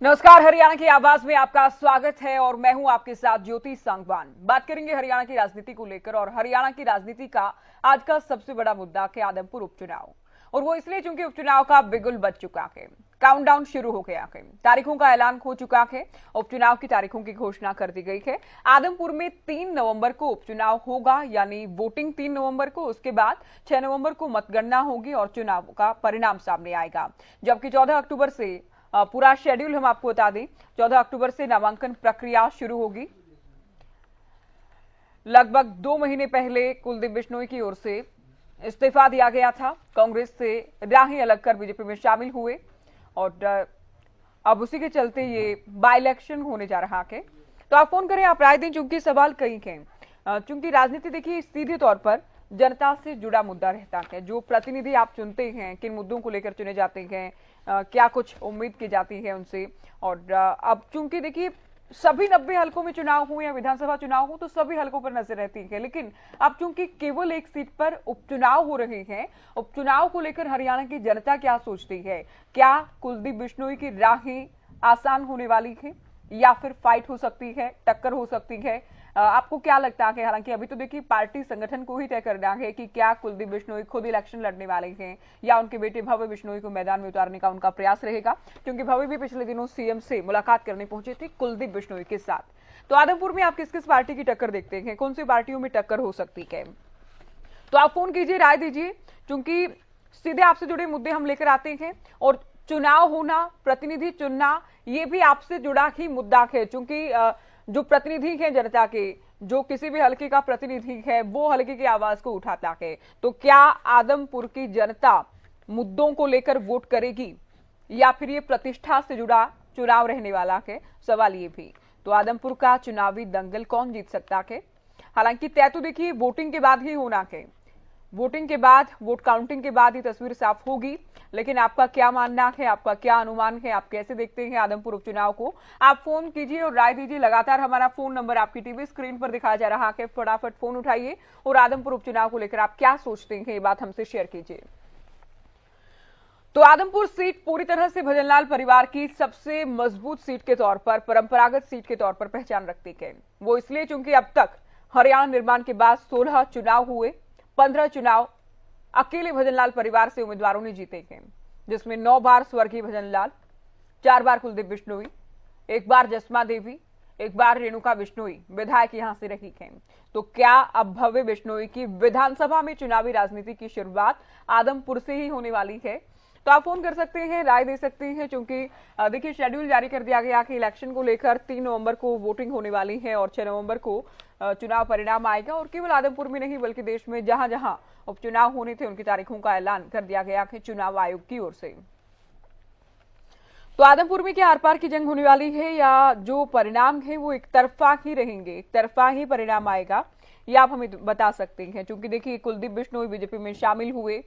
नमस्कार, हरियाणा की आवाज में आपका स्वागत है और मैं हूं आपके साथ ज्योति सांगवान। बात करेंगे हरियाणा की राजनीति को लेकर और हरियाणा की राजनीति का आज का सबसे बड़ा मुद्दा है आदमपुर उपचुनाव। और वो इसलिए क्योंकि उपचुनाव का बिगुल बज चुका है, काउंटडाउन शुरू हो गया है, तारीखों का ऐलान हो चुका है, उपचुनाव की तारीखों की घोषणा कर दी गई है। आदमपुर में 3 नवंबर को उपचुनाव होगा, यानी वोटिंग 3 नवंबर को, उसके बाद 6 नवंबर को मतगणना होगी और चुनाव का परिणाम सामने आएगा। जबकि 14 अक्टूबर से पूरा शेड्यूल हम आपको बता दें, 14 अक्टूबर से नामांकन प्रक्रिया शुरू होगी। लगभग 2 महीने पहले कुलदीप बिश्नोई की ओर से इस्तीफा दिया गया था, कांग्रेस से राहें अलग कर बीजेपी में शामिल हुए और अब उसी के चलते ये बाय इलेक्शन होने जा रहा है। तो आप फोन करें, आप राय दें, चूंकि सवाल कई हैं। चूंकि राजनीति देखिए सीधे तौर पर जनता से जुड़ा मुद्दा रहता है। जो प्रतिनिधि आप चुनते हैं, किन मुद्दों को लेकर चुने जाते हैं, क्या कुछ उम्मीद की जाती है उनसे। और अब चूंकि देखिए सभी 90 हलकों में चुनाव हो या विधानसभा चुनाव हो तो सभी हलकों पर नजर रहती है, लेकिन अब चूंकि केवल एक सीट पर उपचुनाव हो रहे हैं, उपचुनाव को लेकर हरियाणा की जनता क्या सोचती है? क्या कुलदीप बिश्नोई की राहें आसान होने वाली है या फिर फाइट हो सकती है, टक्कर हो सकती है? आपको क्या लगता है? हालांकि अभी तो देखिए पार्टी संगठन को ही तय करना है कि क्या कुलदीप बिश्नोई खुद इलेक्शन लड़ने वाले हैं या उनके बेटे भव्य बिश्नोई को मैदान में उतारने का उनका प्रयास रहेगा, क्योंकि भव्य भी पिछले दिनों सीएम से मुलाकात करने पहुंचे थे कुलदीप बिश्नोई के साथ। तो आदमपुर में आप किस किस पार्टी की टक्कर देखते हैं, कौन सी पार्टियों में टक्कर हो सकती है? तो आप फोन कीजिए, राय दीजिए, क्योंकि सीधे आपसे जुड़े मुद्दे हम लेकर आते हैं और चुनाव होना, प्रतिनिधि चुनना, ये भी आपसे जुड़ा ही मुद्दा है। क्योंकि जो प्रतिनिधि है जनता के, जो किसी भी हलके का प्रतिनिधि है, वो हलके की आवाज को उठाता है। तो क्या आदमपुर की जनता मुद्दों को लेकर वोट करेगी या फिर ये प्रतिष्ठा से जुड़ा चुनाव रहने वाला है? सवाल ये भी। तो आदमपुर का चुनावी दंगल कौन जीत सकता है? हालांकि तय तो देखिए वोटिंग के बाद ही होना है, वोटिंग के बाद, वोट काउंटिंग के बाद ही तस्वीर साफ होगी। लेकिन आपका क्या मानना है, आपका क्या अनुमान है, आप कैसे देखते हैं आदमपुर उपचुनाव को? आप फोन कीजिए और राय दीजिए। लगातार हमारा फोन नंबर आपकी टीवी स्क्रीन पर दिखाया जा रहा है, फटाफट फोन उठाइए और आदमपुर उपचुनाव को लेकर आप क्या सोचते हैं, ये बात हमसे शेयर कीजिए। तो आदमपुर सीट पूरी तरह से भजनलाल परिवार की सबसे मजबूत सीट के तौर पर, परंपरागत सीट के तौर पर पहचान रखती है। वो इसलिए क्योंकि अब तक हरियाणा निर्माण के बाद 16 चुनाव हुए, 15 चुनाव अकेले भजनलाल परिवार से उम्मीदवारों ने जीते हैं, जिसमें 9 बार स्वर्गीय भजनलाल, 4 बार कुलदीप बिश्नोई, 1 बार जसमा देवी, 1 बार रेणुका बिश्नोई विधायक यहां से रही हैं। तो क्या अब भव्य बिश्नोई की विधानसभा में चुनावी राजनीति की शुरुआत आदमपुर से ही होने वाली है? तो आप फोन कर सकते हैं, राय दे सकते हैं, क्योंकि देखिए शेड्यूल जारी कर दिया गया कि इलेक्शन को लेकर 3 नवंबर को वोटिंग होने वाली है और 6 नवंबर को चुनाव परिणाम आएगा। और केवल आदमपुर में नहीं बल्कि देश में जहां जहां उपचुनाव होने थे उनकी तारीखों का ऐलान कर दिया गया है चुनाव आयोग की ओर से। तो आदमपुर में क्या आर पार की जंग होने वाली है या जो परिणाम है वो एक तरफा ही रहेंगे, एक तरफा ही परिणाम आएगा, ये आप हमें बता सकते हैं? क्योंकि देखिए कुलदीप बिश्नोई बीजेपी में शामिल हुए,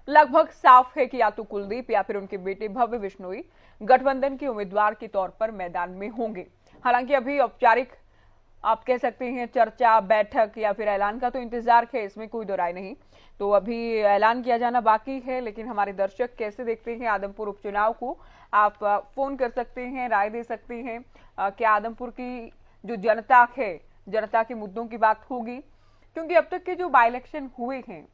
लगभग साफ है कि या तो कुलदीप या फिर उनके बेटे भव्य बिश्नोई गठबंधन के उम्मीदवार के तौर पर मैदान में होंगे। हालांकि अभी औपचारिक आप कह सकते हैं चर्चा, बैठक या फिर ऐलान का तो इंतजार है, इसमें कोई दो राय नहीं। तो अभी ऐलान किया जाना बाकी है, लेकिन हमारे दर्शक कैसे देखते हैं आदमपुर उपचुनाव को? आप फोन कर सकते हैं, राय दे सकते हैं। क्या आदमपुर की जो जनता है, जनता के मुद्दों की बात होगी? क्योंकि अब तक के जो बाई इलेक्शन हुए हैं,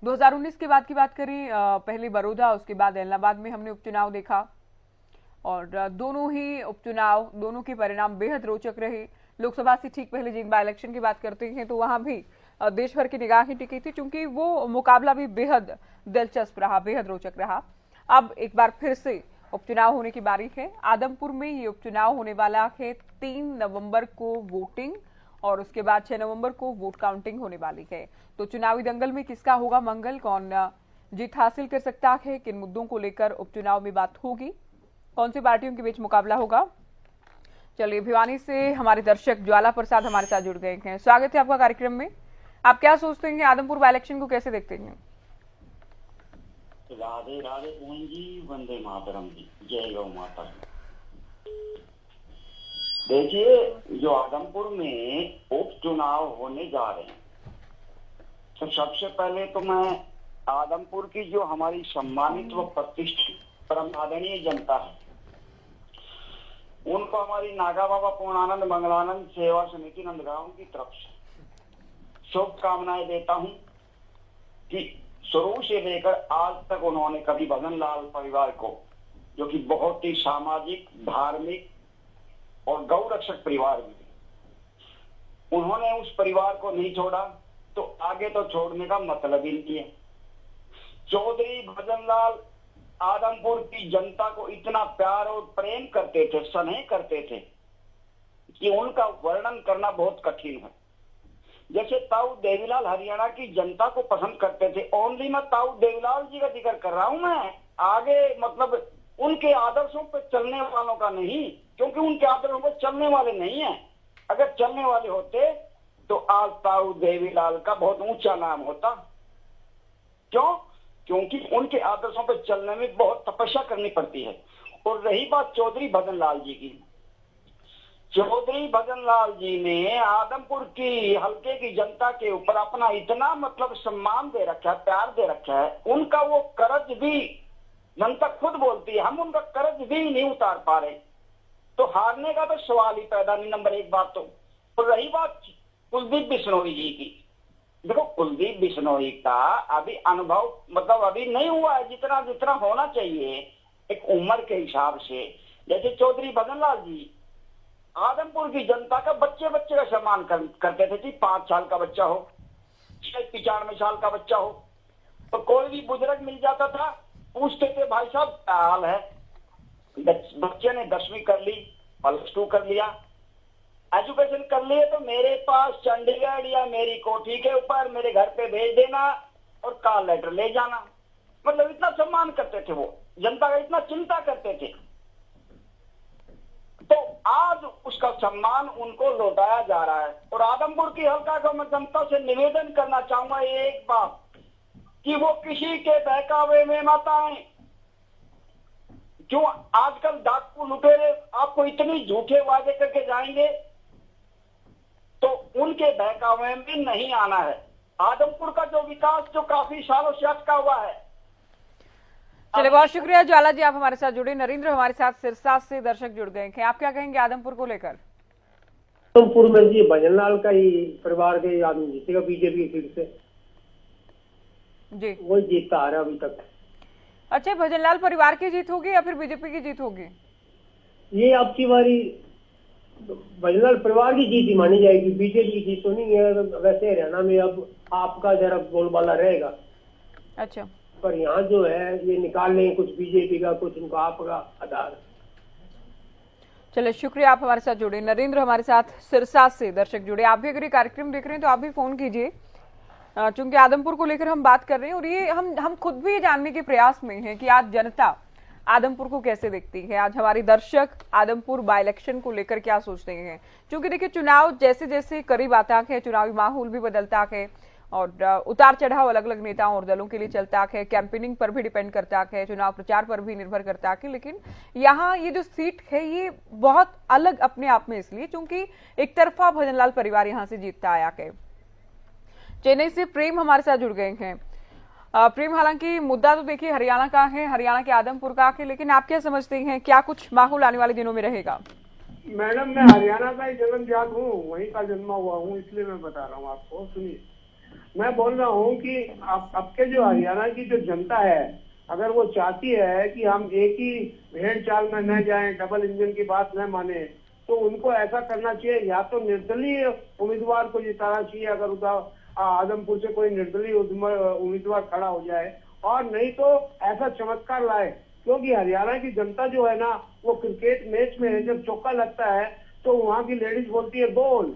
2019 के बाद की बात करें, पहले बड़ौदा, उसके बाद इलाहाबाद में हमने उपचुनाव देखा और दोनों ही उपचुनाव, दोनों के परिणाम बेहद रोचक रहे। लोकसभा से ठीक पहले जिन बाई इलेक्शन की बात करते हैं तो वहां भी देश भर की निगाहें टिकी थी, क्योंकि वो मुकाबला भी बेहद दिलचस्प रहा, बेहद रोचक रहा। अब एक बार फिर से उपचुनाव होने की बारी है। आदमपुर में ये उपचुनाव होने वाला है 3 नवंबर को वोटिंग और उसके बाद 6 नवंबर को वोट काउंटिंग होने वाली है। तो चुनावी दंगल में किसका होगा मंगल, कौन जीत हासिल कर सकता है, किन मुद्दों को लेकर उपचुनाव में बात होगी, कौन सी पार्टियों के बीच मुकाबला होगा? चलिए, भिवानी से हमारे दर्शक ज्वाला प्रसाद हमारे साथ जुड़ गए हैं। स्वागत है आपका कार्यक्रम में। आप क्या सोचते हैं, आदमपुर बाई इलेक्शन को कैसे देखते हैं? राधे राधे पून जी, वंदे मातरम जी, जय गौ माता। देखिए, जो आदमपुर में उपचुनाव होने जा रहे हैं, तो सबसे पहले तो मैं आदमपुर की जो हमारी सम्मानित व प्रतिष्ठित परम आदरणीय जनता है, उनको हमारी नागा बाबा पूर्णानंद मंगलानंद सेवा समिति नंदगांव की तरफ से शुभकामनाएं देता हूं कि शुरू से लेकर आज तक उन्होंने कभी भजन लाल परिवार को, जो कि बहुत ही सामाजिक, धार्मिक और गौ रक्षक परिवार में, उन्होंने उस परिवार को नहीं छोड़ा, तो आगे तो छोड़ने का मतलब ही नहीं है। चौधरी भजनलाल आदमपुर की जनता को इतना प्यार और प्रेम करते थे, स्नेह करते थे कि उनका वर्णन करना बहुत कठिन है। जैसे ताऊ देवीलाल हरियाणा की जनता को पसंद करते थे, ओनली मैं ताऊ देवीलाल जी का जिक्र कर रहा हूं, मैं आगे मतलब उनके आदर्शों पर चलने वालों का नहीं, क्योंकि उनके आदर्शों पर चलने वाले नहीं है। अगर चलने वाले होते तो आज ताऊ देवीलाल का बहुत ऊंचा नाम होता। क्यों? क्योंकि उनके आदर्शों पर चलने में बहुत तपस्या करनी पड़ती है। और रही बात चौधरी भजनलाल जी की, चौधरी भजनलाल जी ने आदमपुर की हल्के की जनता के ऊपर अपना इतना मतलब सम्मान दे रखा है, प्यार दे रखा है, उनका वो कर्ज भी जनता खुद बोलती है, हम उनका कर्ज भी नहीं उतार पा रहे, तो हारने का तो सवाल ही पैदा नहीं। नंबर एक बात तो रही बात कुलदीप बिश्नोई जी की, देखो कुलदीप बिश्नोई का अभी अनुभव मतलब अभी नहीं हुआ है जितना जितना होना चाहिए एक उम्र के हिसाब से। जैसे चौधरी भजनलाल जी आदमपुर की जनता का बच्चे बच्चे का सम्मान करते थे कि 5 साल का बच्चा हो, 95 साल का बच्चा हो, तो कोई भी बुजुर्ग मिल जाता था, पूछते थे भाई साहब क्या हाल है, बच्चे ने 10वीं कर ली, +2 कर लिया, एजुकेशन कर लिए, तो मेरे पास चंडीगढ़ या मेरी कोठी के ऊपर मेरे घर पे भेज देना और कॉल लेटर ले जाना। मतलब इतना सम्मान करते थे वो, जनता का इतना चिंता करते थे। तो आज उसका सम्मान उनको लौटाया जा रहा है। और आदमपुर की हल्का को मैं जनता से निवेदन करना चाहूंगा एक बात, कि वो किसी के बहकावे में मत आए। क्यों आजकल डाकू लुटेरे आपको इतनी झूठे वादे करके जाएंगे, तो उनके बहकावे में नहीं आना है। आदमपुर का जो विकास जो काफी सालों से अटका हुआ है। चलिए बहुत शुक्रिया ज्वाला जी, आप हमारे साथ जुड़े। नरेंद्र हमारे साथ सिरसा से दर्शक जुड़ गए हैं, आप क्या कहेंगे आदमपुर को लेकर? आदमपुर में जी भजनलाल का ही परिवार के आदमी जीतेगा बीजेपी की सीट से जी, वही जीतता आ रहा अभी तक। अच्छा, भजनलाल परिवार की जीत होगी या फिर बीजेपी की जीत होगी? ये आपकी बारी भजनलाल परिवार की जीत ही मानी जाएगी, बीजेपी की जीत तो नहीं है। वैसे हरियाणा में अब आपका जरा बोलबाला रहेगा। अच्छा, पर यहाँ जो है ये निकाल लेंगे कुछ बीजेपी का, कुछ इनको आपका आधार। चलिए शुक्रिया, आप हमारे साथ जुड़े। नरेंद्र हमारे साथ सिरसा से दर्शक जुड़े। आप भी अगर ये कार्यक्रम देख रहे हैं तो आप भी फोन कीजिए, चूंकि आदमपुर को लेकर हम बात कर रहे हैं और ये हम खुद भी ये जानने के प्रयास में हैं कि आज जनता आदमपुर को कैसे देखती है। आज हमारे दर्शक आदमपुर बाय इलेक्शन को लेकर क्या सोचते हैं, क्योंकि देखिए चुनाव जैसे जैसे करीब आता है, चुनावी माहौल भी बदलता है और उतार चढ़ाव अलग अलग नेताओं और दलों के लिए चलता है, कैंपेनिंग पर भी डिपेंड करता है, चुनाव प्रचार पर भी निर्भर करता है। लेकिन यहाँ ये जो सीट है ये बहुत अलग अपने आप में, इसलिए क्योंकि एक तरफा भजनलाल परिवार यहाँ से जीतता आया है। चेन्नई से प्रेम हमारे साथ जुड़ गए हैं। प्रेम, हालांकि मुद्दा तो देखिए हरियाणा का है, हरियाणा के आदमपुर का है, लेकिन आप क्या समझते हैं, क्या कुछ माहौल आने वाले दिनों में रहेगा? मैडम मैं हरियाणा का ही जन्मजात हूँ, वहीं का जन्मा हुआ हूँ, इसलिए मैं बता रहा हूँ आपको। सुनिए, मैं बोल रहा हूँ कि आपके जो हरियाणा की जो जनता है, अगर वो चाहती है कि हम एक ही भेड़ चाल में न जाएं, डबल इंजन की बात न माने, तो उनको ऐसा करना चाहिए, या तो निर्दलीय उम्मीदवार को जिताना चाहिए, अगर आदमपुर से कोई निर्दलीय उम्मीदवार खड़ा हो जाए, और नहीं तो ऐसा चमत्कार लाए। क्योंकि हरियाणा की जनता जो है ना, वो क्रिकेट मैच में जब चौका लगता है तो वहाँ की लेडीज बोलती है गोल।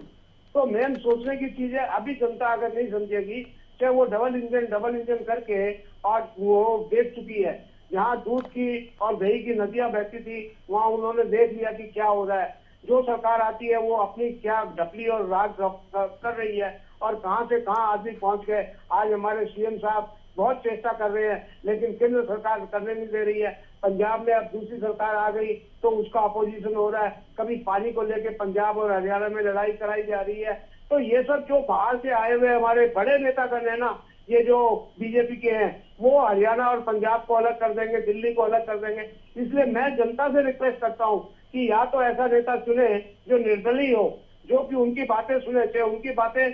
तो मेन सोचने की चीज है, अभी जनता अगर नहीं समझेगी, चाहे वो डबल इंजन करके और वो देख चुकी है, जहाँ दूध की और दही की नदियां बहती थी, वहाँ उन्होंने देख लिया कि क्या हो रहा है। जो सरकार आती है वो अपनी क्या ढपली और राग कर रही है, और कहां से कहां आदमी पहुंच गए। आज हमारे सीएम साहब बहुत चेष्टा कर रहे हैं, लेकिन केंद्र सरकार करने नहीं दे रही है। पंजाब में अब दूसरी सरकार आ गई तो उसका अपोजिशन हो रहा है। कभी पानी को लेके पंजाब और हरियाणा में लड़ाई कराई जा रही है। तो ये सब जो बाहर से आए हुए हमारे बड़े नेतागण है ना, ये जो बीजेपी के हैं, वो हरियाणा और पंजाब को अलग कर देंगे, दिल्ली को अलग कर देंगे। इसलिए मैं जनता से रिक्वेस्ट करता हूँ कि या तो ऐसा नेता चुने जो निर्दलीय हो, जो कि उनकी बातें सुने, चाहे उनकी बातें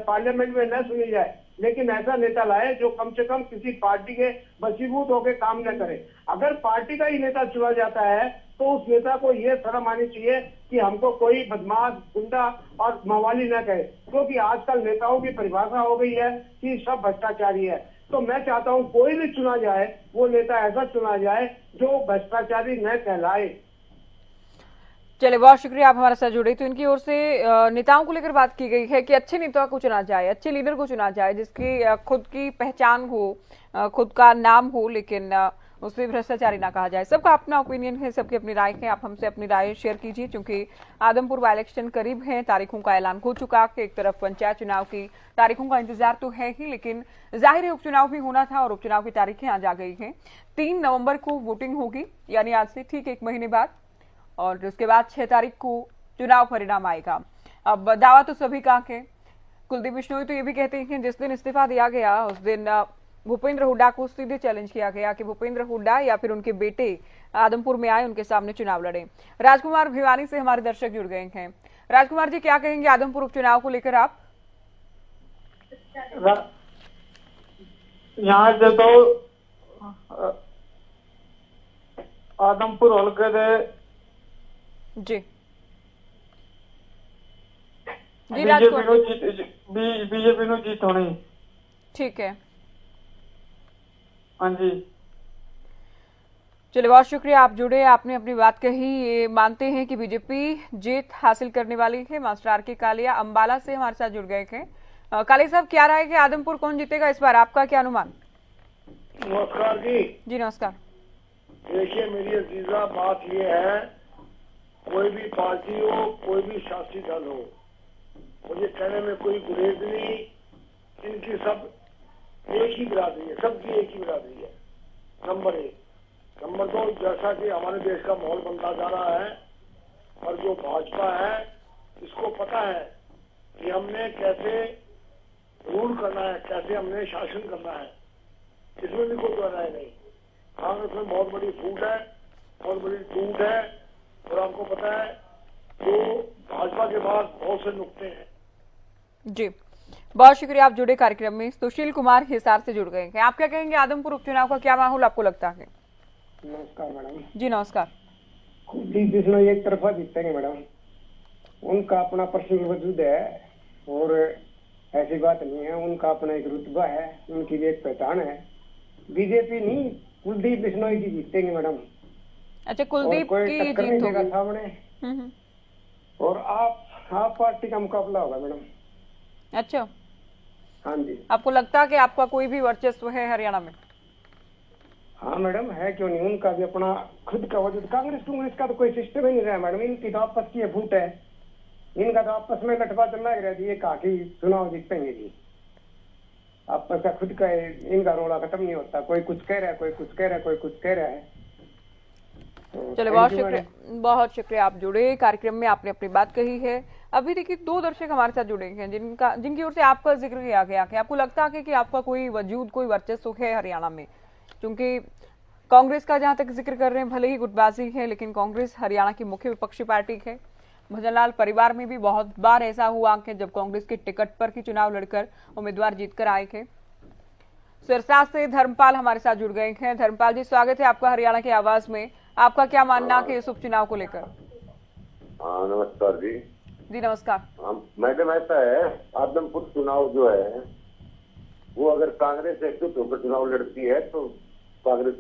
पार्लियामेंट में न सुनी जाए, लेकिन ऐसा नेता लाए जो कम से कम किसी पार्टी के वशीभूत होकर काम न करे। अगर पार्टी का ही नेता चुना जाता है तो उस नेता को ये शर्म आनी चाहिए कि हमको कोई बदमाश, गुंडा और मवाली न कहे, क्योंकि आजकल नेताओं की परिभाषा हो गई है कि सब भ्रष्टाचारी है। तो मैं चाहता हूं कोई भी चुना जाए वो नेता ऐसा चुना जाए जो भ्रष्टाचारी न कहलाए। चलिए, बहुत शुक्रिया आप हमारे साथ जुड़े। तो इनकी ओर से नेताओं को लेकर बात की गई है कि अच्छे नेता को चुना जाए, अच्छे लीडर को चुना जाए जिसकी खुद की पहचान हो, खुद का नाम हो, लेकिन उसे भ्रष्टाचारी ना कहा जाए। सबका अपना ओपिनियन है, सबकी अपनी राय है। आप हमसे अपनी राय शेयर कीजिए, क्योंकि आदमपुर बाई इलेक्शन करीब है, तारीखों का ऐलान हो चुका है। एक तरफ पंचायत चुनाव की तारीखों का इंतजार तो है ही, लेकिन जाहिर है उपचुनाव भी होना था और उपचुनाव की तारीखें आज आ गई हैं। 3 नवंबर को वोटिंग होगी, यानी आज से ठीक 1 महीने बाद, और उसके बाद 6 तारीख को चुनाव परिणाम आएगा। अब दावा तो सभी का है। कुलदीप बिश्नोई तो ये भी कहते हैं कि जिस दिन इस्तीफा दिया गया उस दिन भूपेंद्र हुड्डा को सीधे चैलेंज किया गया कि भूपेंद्र हुड्डा या फिर उनके बेटे आदमपुर में आए, उनके सामने चुनाव लड़े। राजकुमार भिवानी से हमारे दर्शक जुड़ गए हैं। राजकुमार जी, क्या कहेंगे आदमपुर उपचुनाव को लेकर आप? यहाँ से तो आदमपुर हल्के जी राजकुमार, बीजेपी नो जीत होनी। ठीक है, हाँ जी। चलिए, बहुत शुक्रिया आप जुड़े, आपने अपनी बात कही। ये मानते हैं कि बीजेपी जीत हासिल करने वाली है। मास्टर आर के कालिया अंबाला से हमारे साथ जुड़ गए थे। कालिया साहब, क्या राय है, आदमपुर कौन जीतेगा इस बार, आपका क्या अनुमान? नमस्कार जी। जी नमस्कार। देखिए, मेरी अजीजा बात ये है, कोई भी पार्टी हो, कोई भी शासी दल हो, मुझे कहने में कोई गुरेज नहीं, इनकी सब एक ही बिरादरी है, सबकी एक ही बिरादरी है। नंबर 1। नंबर 2, जैसा कि हमारे देश का माहौल बनता जा रहा है और जो भाजपा है इसको पता है कि हमने कैसे रूल करना है, कैसे हमने शासन करना है, इसमें भी कोई राय नहीं। कांग्रेस में बहुत बड़ी फूट है, बहुत बड़ी टूट है, और आपको पता है जो भाजपा के बाद बहुत से नुक्ते हैं। जी, बहुत शुक्रिया आप जुड़े कार्यक्रम में। सुशील कुमार हिसार से जुड़ गए हैं। आप क्या कहेंगे, आदमपुर उपचुनाव का क्या माहौल आपको लगता है? नमस्कार मैडम। जी नमस्कार। कुलदीप बिश्नोई एक तरफा जीतेंगे मैडम, उनका अपना पर्सनल वजूद है और ऐसी बात नहीं है, उनका अपना एक रुतबा है, उनकी भी एक पहचान है। बीजेपी नहीं, कुलदीप बिश्नोई जी जीतेंगे मैडम। अच्छा, कुलदीप की जीत होगी सामने। और आप पार्टी का मुकाबला होगा मैडम। अच्छा, हाँ जी। आपको लगता है कि आपका कोई भी वर्चस्व है हरियाणा में? हाँ मैडम, है क्यों नहीं, उनका भी अपना खुद का वजूद। कांग्रेस का तो कोई सिस्टम ही नहीं रहा मैडम, इनकी तो आपस की फूट है, इनका तो आपस में लठवा चलना ही रहती है, कहा कि चुनाव जीतेंगे जी, आपस का खुद का इनका रोड़ा खत्म नहीं होता, कोई कुछ कह रहा है, कोई कुछ कह रहा है, कोई कुछ कह रहा है। चलो, बहुत शुक्रिया आप जुड़े कार्यक्रम में, आपने अपनी बात कही है। अभी देखिए 2 दर्शक हमारे साथ जुड़े हैं जिनकी ओर से आपका जिक्र किया गया कि आपको लगता है कि आपका कोई वजूद, कोई वर्चस्व है हरियाणा में, क्योंकि कांग्रेस का जहां तक जिक्र कर रहे हैं, भले ही गुटबाजी है, लेकिन कांग्रेस हरियाणा की मुख्य विपक्षी पार्टी है। भजनलाल परिवार में भी बहुत बार ऐसा हुआ कि जब कांग्रेस के टिकट पर ही चुनाव लड़कर उम्मीदवार जीतकर आए थे। सिरसा से धर्मपाल हमारे साथ जुड़ गए हैं। धर्मपाल जी, स्वागत है आपका हरियाणा की आवाज में। आपका क्या मानना है इस उपचुनाव को लेकर? नमस्कार जी। जी नमस्कार। मैडम, ऐसा है, आदमपुर चुनाव जो है वो अगर कांग्रेस एकजुट होकर चुनाव लड़ती है तो कांग्रेस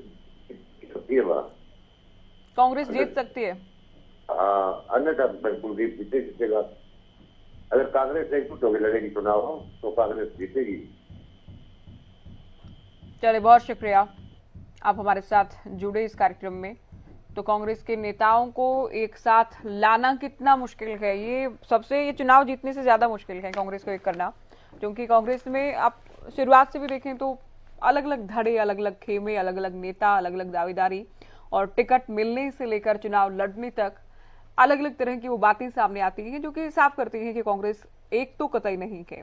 जीत सकती है, कांग्रेस जीत सकती है। अन्यथा कुलदीप जीतेगा। अगर कांग्रेस एकजुट होकर लड़ेगी चुनाव तो कांग्रेस जीतेगी। चलिए, बहुत शुक्रिया आप हमारे साथ जुड़े इस कार्यक्रम में। तो कांग्रेस के नेताओं को एक साथ लाना कितना मुश्किल है, ये चुनाव जीतने से ज्यादा मुश्किल है कांग्रेस को एक करना, क्योंकि कांग्रेस में आप शुरुआत से भी देखें तो अलग अलग धड़े, अलग अलग खेमे, अलग अलग नेता, अलग अलग दावेदारी, और टिकट मिलने से लेकर चुनाव लड़ने तक अलग अलग तरह की वो बातें सामने आती हैं जो कि साफ करती हैं कि कांग्रेस एक तो कतई नहीं है।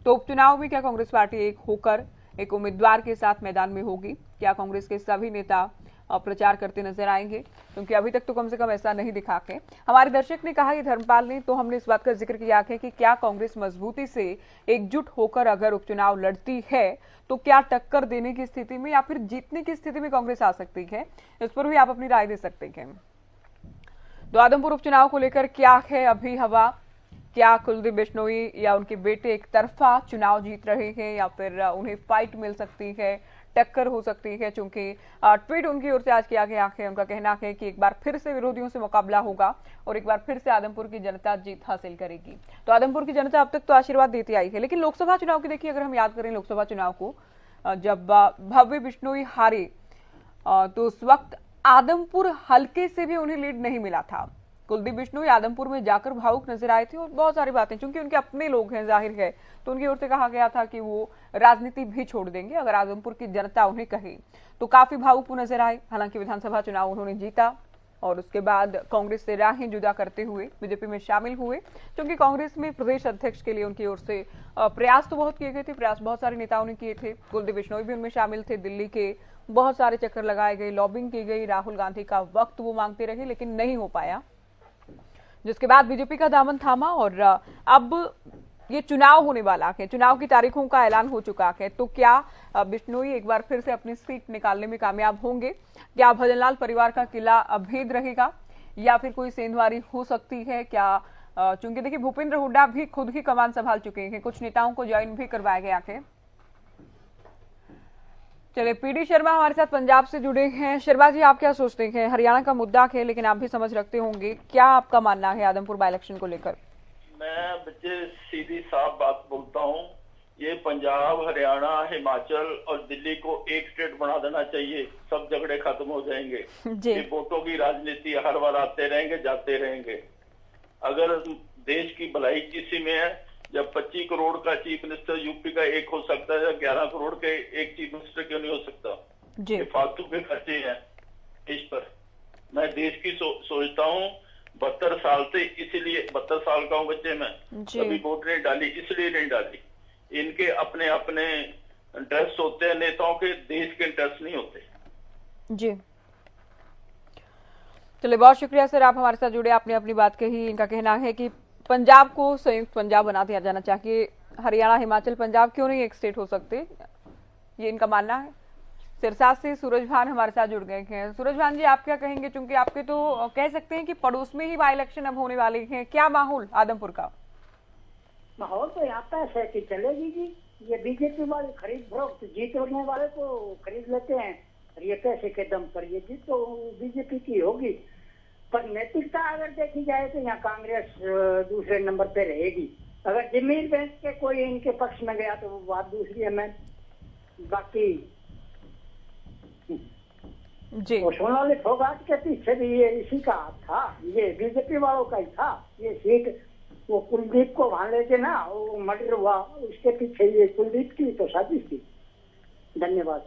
तो उपचुनाव में क्या कांग्रेस पार्टी एक होकर एक उम्मीदवार के साथ मैदान में होगी? क्या कांग्रेस के सभी नेता प्रचार करते नजर आएंगे, क्योंकि अभी तक तो कम से कम ऐसा नहीं दिखा के। हमारे दर्शक ने कहा, ये धर्मपाल ने, तो हमने इस बात का जिक्र किया है कि क्या कांग्रेस मजबूती से एकजुट होकर अगर उपचुनाव लड़ती है तो क्या टक्कर देने की स्थिति में या फिर जीतने की स्थिति में कांग्रेस आ सकती है? इस पर भी आप अपनी राय दे सकते हैं। तो आदमपुर उपचुनाव को लेकर क्या है अभी हवा? क्या कुलदीप बिश्नोई या उनके बेटे एक तरफा चुनाव जीत रहे हैं या फिर उन्हें फाइट मिल सकती है, टक्कर हो सकती है? चूंकि ट्वीट उनकी ओर से आज किया गया है, उनका कहना है कि एक बार फिर से विरोधियों से मुकाबला होगा और एक बार फिर से आदमपुर की जनता जीत हासिल करेगी। तो आदमपुर की जनता अब तक तो आशीर्वाद देती आई है, लेकिन लोकसभा चुनाव की देखिए, अगर हम याद करें लोकसभा चुनाव को, जब भव्य बिश्नोई हारे तो उस वक्त आदमपुर हल्के से भी उन्हें लीड नहीं मिला था। कुलदीप बिश्नोई आदमपुर में जाकर भावुक नजर आए थे और बहुत सारी बातें, चूंकि उनके अपने लोग हैं जाहिर है, तो उनकी ओर से कहा गया था कि वो राजनीति भी छोड़ देंगे अगर आदमपुर की जनता उन्हें कहे। तो काफी भावुक नजर आए। हालांकि विधानसभा चुनाव उन्होंने जीता और उसके बाद कांग्रेस से राहें जुदा करते हुए बीजेपी में शामिल हुए, क्योंकि कांग्रेस में प्रदेश अध्यक्ष के लिए उनकी ओर से प्रयास तो बहुत किए गए थे, प्रयास बहुत सारे नेताओं ने किए थे। कुलदीप बिश्नोई भी उनमें शामिल थे। दिल्ली के बहुत सारे चक्कर लगाए गए, लॉबिंग की गई, राहुल गांधी का वक्त वो मांगते रहे, लेकिन नहीं हो पाया, जिसके बाद बीजेपी का दामन थामा और अब ये चुनाव होने वाला है। चुनाव की तारीखों का ऐलान हो चुका है। तो क्या बिश्नोई एक बार फिर से अपनी सीट निकालने में कामयाब होंगे? क्या भजनलाल परिवार का किला अभेद रहेगा या फिर कोई सेंधमारी हो सकती है? क्या चूंकि देखिए भूपेंद्र हुड्डा भी खुद ही कमान संभाल चुके हैं, कुछ नेताओं को ज्वाइन भी करवाया गया है। चलिए, पीडी शर्मा हमारे साथ पंजाब से जुड़े हैं। शर्मा जी, आप क्या सोचते हैं? हरियाणा का मुद्दा है, लेकिन आप भी समझ रखते होंगे, क्या आपका मानना है आदमपुर बाई इलेक्शन को लेकर? मैं बच्चे सीधी साफ बात बोलता हूँ, ये पंजाब, हरियाणा, हिमाचल और दिल्ली को एक स्टेट बना देना चाहिए, सब झगड़े खत्म हो जाएंगे। ये वोटों की राजनीति हर बार आते रहेंगे जाते रहेंगे। अगर देश की भलाई किसी में है, जब 25 करोड़ का चीफ मिनिस्टर यूपी का एक हो सकता है, 11 करोड़ के एक चीफ मिनिस्टर क्यों नहीं हो सकता? ये फालतू के खर्चे हैं इस पर। मैं देश की सोचता हूँ। 72 साल से, इसीलिए 72 साल का हूँ बच्चे में, कभी वोट नहीं डाली, इसलिए नहीं डाली। इनके अपने अपने इंटरेस्ट होते हैं नेताओं के, देश के इंटरेस्ट नहीं होते। जी चलिए, बहुत शुक्रिया सर, आप हमारे साथ जुड़े, आपने अपनी बात कही। इनका कहना है कि पंजाब को संयुक्त पंजाब बना दिया जाना चाहिए, हरियाणा, हिमाचल, पंजाब क्यों नहीं एक स्टेट हो सकते, ये इनका मानना है। सिरसा से सूरज भान हमारे साथ जुड़ गए हैं। सूरज भान जी, आप क्या कहेंगे? चूंकि आपके तो कह सकते हैं कि पड़ोस में ही बाई इलेक्शन अब होने वाले हैं, क्या माहौल आदमपुर का? माहौल तो यहाँ पे है कि चलेगी जी, ये बीजेपी वाले खरीद फरोख्त, जीतने वाले को खरीद लेते हैं और ये पैसे के दम पर ये जीत तो बीजेपी की होगी। पर नैतिकता अगर देखी जाए तो यहाँ कांग्रेस दूसरे नंबर पे रहेगी। अगर जमीर बेंच के कोई इनके पक्ष में गया तो वो बात दूसरी है। मैं बाकी जी, सोनाली फोगाट के पीछे भी ये इसी का था, ये बीजेपी वालों का ही था। ये सीट वो कुलदीप को वहां लेके ना वो मर्डर हुआ, उसके पीछे ये कुलदीप की तो साजिश थी। धन्यवाद।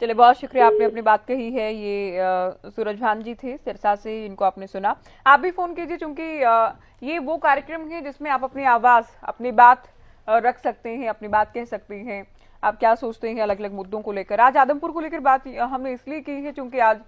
चलिए, बहुत शुक्रिया, आपने अपनी बात कही है। ये सूरज भान जी थे सिरसा से, इनको आपने सुना। आप भी फोन कीजिए, क्योंकि ये वो कार्यक्रम है जिसमें आप अपनी आवाज, अपनी बात रख सकते हैं, अपनी बात कह सकते हैं। आप क्या सोचते हैं अलग अलग मुद्दों को लेकर? आज आदमपुर को लेकर बात हमने इसलिए की है क्योंकि आज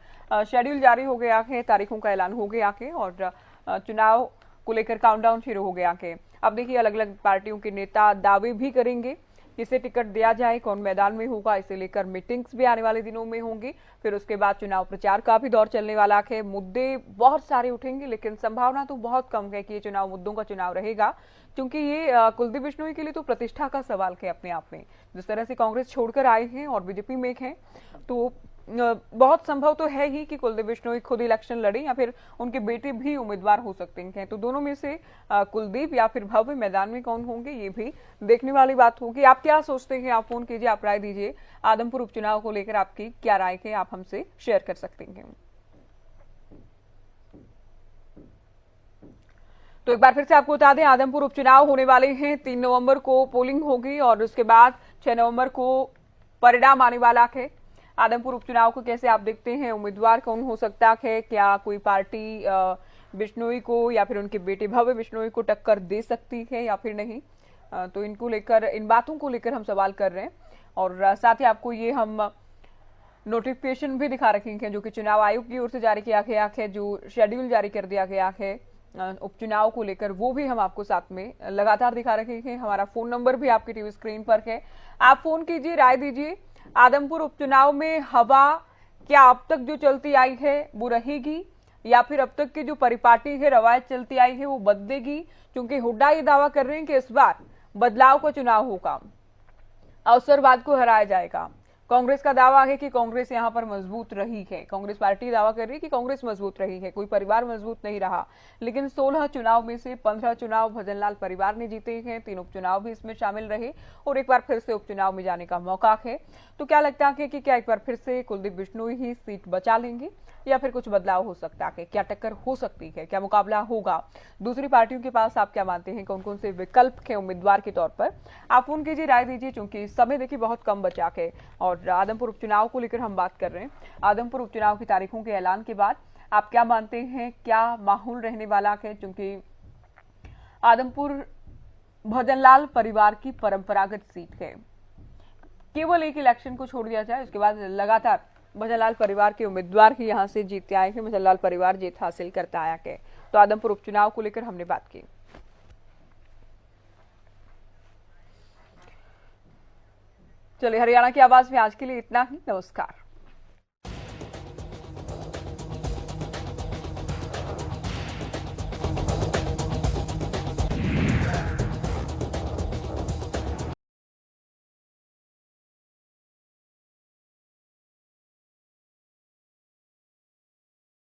शेड्यूल जारी हो गया है, तारीखों का ऐलान हो गया है और चुनाव को लेकर काउंटडाउन शुरू हो गया है। अब देखिए, अलग अलग पार्टियों के नेता दावे भी करेंगे, किसे टिकट दिया जाए, कौन मैदान में होगा, इसे लेकर मीटिंग्स भी आने वाले दिनों में होंगी। फिर उसके बाद चुनाव प्रचार का भी दौर चलने वाला है। मुद्दे बहुत सारे उठेंगे, लेकिन संभावना तो बहुत कम है कि ये चुनाव मुद्दों का चुनाव रहेगा, क्योंकि ये कुलदीप बिश्नोई के लिए तो प्रतिष्ठा का सवाल है अपने आप में। जिस तरह से कांग्रेस छोड़कर आए हैं और बीजेपी में हैं, तो बहुत संभव तो है ही कि कुलदीप बिश्नोई खुद इलेक्शन लड़े या फिर उनके बेटे भी उम्मीदवार हो सकते हैं। तो दोनों में से कुलदीप या फिर भव्य मैदान में कौन होंगे, ये भी देखने वाली बात होगी। आप क्या सोचते हैं? आप फोन कीजिए, आप राय दीजिए। आदमपुर उपचुनाव को लेकर आपकी क्या राय है, आप हमसे शेयर कर सकते हैं। तो एक बार फिर से आपको बता दें, आदमपुर उपचुनाव होने वाले हैं। 3 नवंबर को पोलिंग होगी और उसके बाद 6 नवंबर को परिणाम आने वाला है। आदमपुर उपचुनाव को कैसे आप देखते हैं? उम्मीदवार कौन हो सकता है? क्या कोई पार्टी बिश्नोई को या फिर उनके बेटे भव्य बिश्नोई को टक्कर दे सकती है या फिर नहीं? तो इनको लेकर, इन बातों को लेकर हम सवाल कर रहे हैं और साथ ही आपको ये हम नोटिफिकेशन भी दिखा रखे हैं जो कि चुनाव आयोग की ओर से जारी किया गया है, जो शेड्यूल जारी कर दिया गया है उपचुनाव को लेकर, वो भी हम आपको साथ में लगातार दिखा रहे हैं। हमारा फोन नंबर भी आपकी टीवी स्क्रीन पर है, आप फोन कीजिए, राय दीजिए। आदमपुर उपचुनाव में हवा क्या अब तक जो चलती आई है वो रहेगी, या फिर अब तक की जो परिपाटी है, रवायत चलती आई है, वो बदलेगी? क्योंकि हुड्डा ये दावा कर रहे हैं कि इस बार बदलाव का चुनाव होगा, अवसरवाद को हराया जाएगा। कांग्रेस का दावा है कि कांग्रेस यहां पर मजबूत रही है, कांग्रेस पार्टी दावा कर रही है कि कांग्रेस मजबूत रही है, कोई परिवार मजबूत नहीं रहा। लेकिन 16 चुनाव में से 15 चुनाव भजनलाल परिवार ने जीते हैं, 3 उपचुनाव भी इसमें शामिल रहे और एक बार फिर से उपचुनाव में जाने का मौका है। तो क्या लगता है कि क्या एक बार फिर से कुलदीप बिश्नोई ही सीट बचा लेंगे, या फिर कुछ बदलाव हो सकता है? क्या टक्कर हो सकती है, क्या मुकाबला होगा दूसरी पार्टियों के पास? आप क्या मानते हैं, कौन कौन से विकल्प के उम्मीदवार के तौर पर? आप फोन कीजिए, राय दीजिए, क्योंकि समय देखिए बहुत कम बचा है और आदमपुर उपचुनाव को लेकर हम बात कर रहे हैं। आदमपुर उपचुनाव की तारीखों के ऐलान के बाद आप क्या मानते हैं, क्या माहौल रहने वाला है? क्योंकि आदमपुर भजनलाल परिवार की परंपरागत सीट है, केवल एक इलेक्शन को छोड़ दिया जाए उसके बाद लगातार भजनलाल परिवार के उम्मीदवार ही यहां से जीतते आए हैं, भजनलाल परिवार जीत हासिल करता आया है। तो आदमपुर उपचुनाव को लेकर हमने बात की। चलिए, हरियाणा की आवाज में आज के लिए इतना ही। नमस्कार।